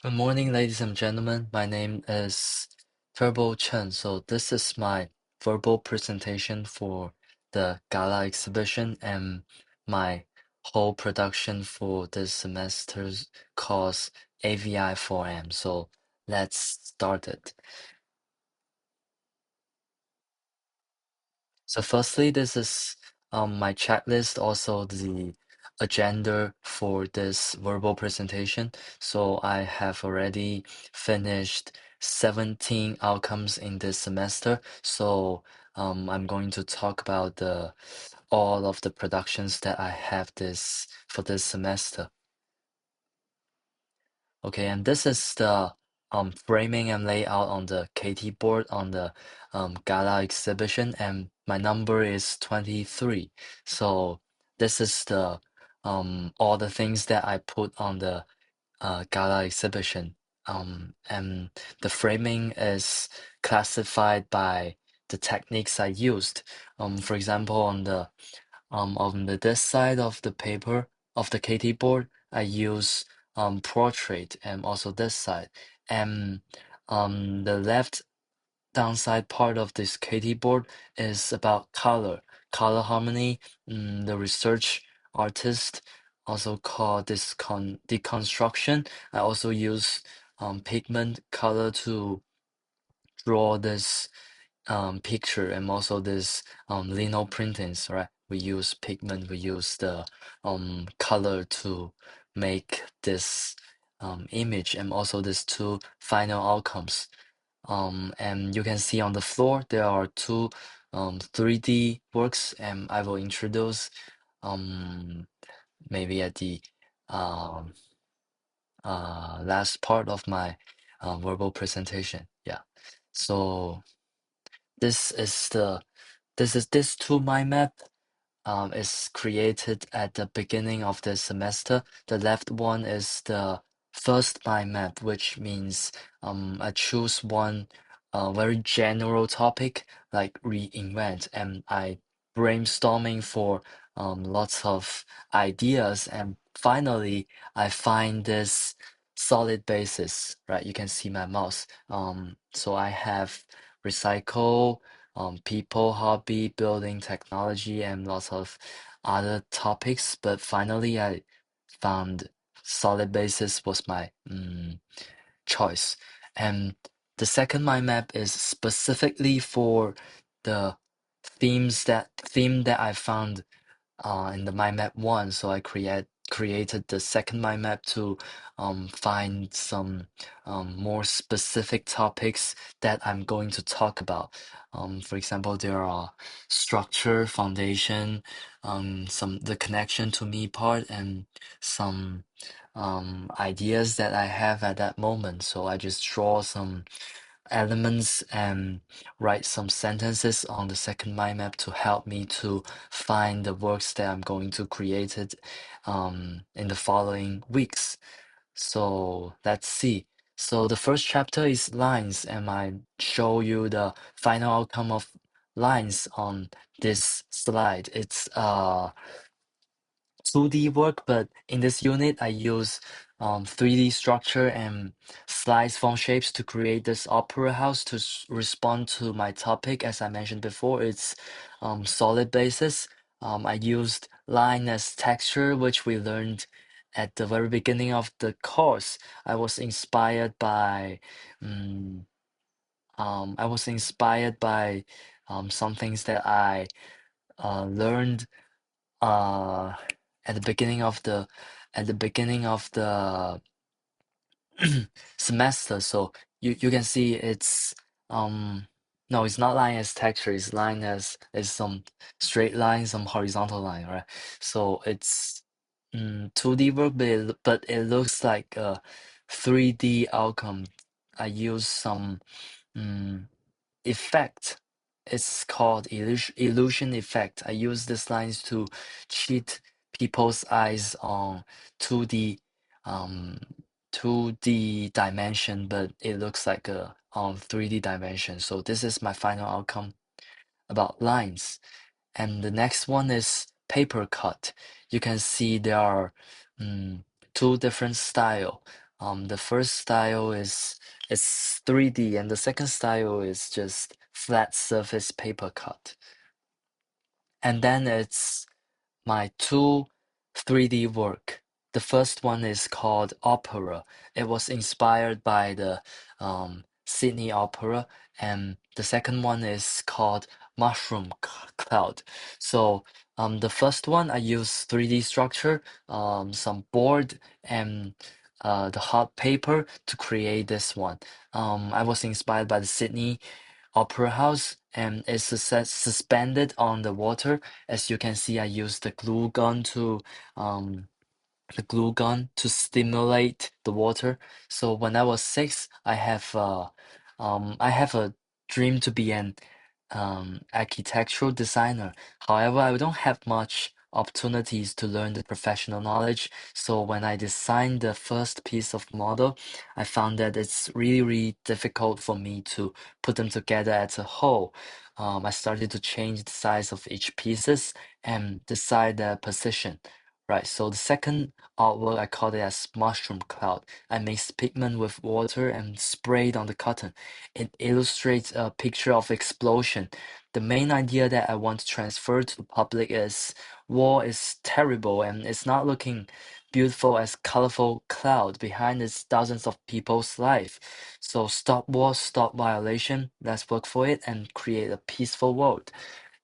Good morning, ladies and gentlemen. My name is Turbo Chen. So this is my verbal presentation for the Gala exhibition and my whole production for this semester's course AVI 4M. So let's start it. So firstly, this is my checklist, also the agenda for this verbal presentation. So I have already finished 17 outcomes in this semester. So I'm going to talk about the all of the productions that I have this for this semester. Okay, and this is the framing and layout on the KT board on the Gala exhibition, and my number is 23. So this is the all the things that I put on the Gala exhibition. And the framing is classified by the techniques I used. For example, on this side of the paper of the KT board, I use portrait, and also this side. And the left downside part of this KT board is about color harmony. The research artist also call this deconstruction. I also use pigment color to draw this picture, and also this lino printings, right? We use pigment, we use the color to make this image, and also these two final outcomes. And you can see on the floor there are two 3D works, and I will introduce um, maybe at the um, last part of my verbal presentation. Yeah. So this is this two mind map is created at the beginning of the semester. The left one is the first mind map, which means I choose one very general topic like reinvent, and I brainstorming for lots of ideas, and finally I find this solid basis, right? You can see my mouse. So I have recycle, people, hobby, building, technology, and lots of other topics. But finally, I found solid basis was my choice. And the second mind map is specifically for the theme that I found in the mind map one. So I created the second mind map to find some more specific topics that I'm going to talk about. For example, there are structure, foundation, some the connection to me part, and some ideas that I have at that moment. So I just draw some elements and write some sentences on the second mind map to help me to find the works that I'm going to create it in the following weeks. So let's see. So the first chapter is lines, and I show you the final outcome of lines on this slide. It's 2D work, but in this unit, I use 3D structure and slice form shapes to create this opera house to respond to my topic. As I mentioned before, it's solid basis. I used line as texture, which we learned at the very beginning of the course. I was inspired by um, some things that I learned uh at the beginning of the semester. So you can see it's no, it's not line as texture, it's line as is some straight line, some horizontal line, right? So it's 2D work, but it looks like a 3D outcome. I use some mm, effect. It's called illusion effect. I use these lines to cheat people's eyes on 2D um 2D dimension, but it looks like a on 3D dimension. So this is my final outcome about lines. And the next one is paper cut. You can see there are two different style. The first style is it's 3D, and the second style is just flat surface paper cut. And then it's my two 3D work. The first one is called Opera. It was inspired by the Sydney Opera, and the second one is called Cloud. So the first one I use 3D structure, some board, and the hot paper to create this one. I was inspired by the Sydney Opera House and it's suspended on the water. As you can see, I used um, the glue gun to stimulate the water. So when I was 6, I have a dream to be an architectural designer. However, I don't have much opportunities to learn the professional knowledge. So when I designed the first piece of model, I found that it's really, really difficult for me to put them together as a whole. I started to change the size of each pieces and decide the position. Right, so the second artwork I called it as mushroom cloud. I mixed pigment with water and sprayed on the cotton. It illustrates a picture of explosion. The main idea that I want to transfer to the public is war is terrible and it's not looking beautiful as colorful cloud behind its thousands of people's life. So stop war, stop violation. Let's work for it and create a peaceful world.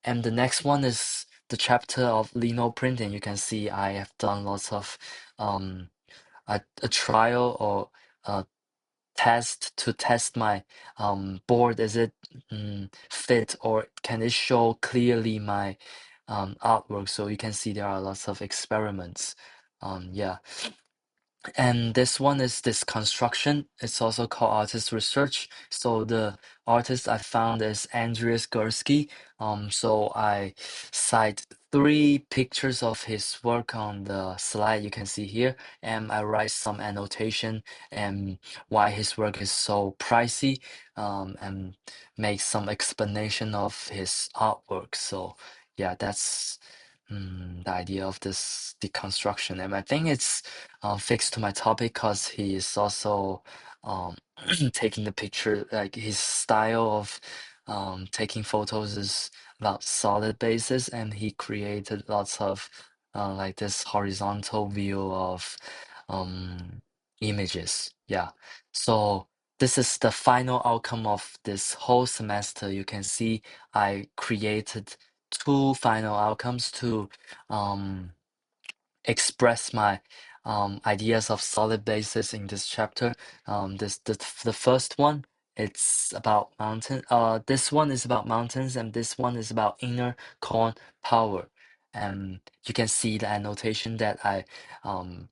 And the next one is the chapter of lino printing. You can see I have done lots of um, a trial or a test to test my board. Is it fit or can it show clearly my artwork? So you can see there are lots of experiments. Yeah. And this one is this construction. It's also called artist research. So the artist I found is Andreas Gursky. So I cite 3 pictures of his work on the slide you can see here, and I write some annotation and why his work is so pricey, and make some explanation of his artwork. So yeah, that's the idea of this deconstruction, and I think it's fixed to my topic because he is also um, taking the picture, like his style of taking photos is about solid basis, and he created lots of like this horizontal view of um, images. Yeah, so this is the final outcome of this whole semester. You can see I created 2 final outcomes to um, express my ideas of solid basis in this chapter. The first one it's about mountain. This one is about mountains, and this one is about inner core power. And you can see the annotation that I um,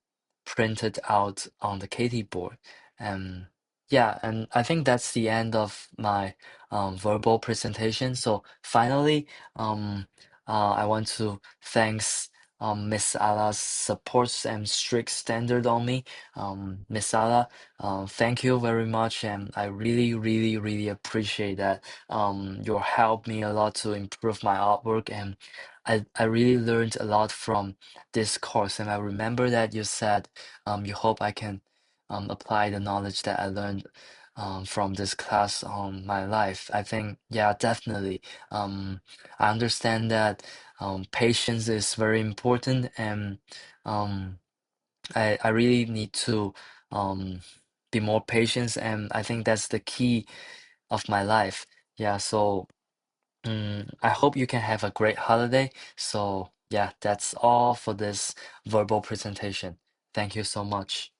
printed out on the Katie board. And yeah, and I think that's the end of my verbal presentation. So finally, I want to thanks Miss Alla's supports and strict standard on me. Miss Alla, thank you very much, and I really, really, really appreciate that. You helped me a lot to improve my artwork, and I really learned a lot from this course. And I remember that you said you hope I can apply the knowledge that I learned from this class on my life. I think, yeah, definitely. I understand that patience is very important, and um, I really need to um, be more patient, and I think that's the key of my life. Yeah, so I hope you can have a great holiday. So, yeah, that's all for this verbal presentation. Thank you so much.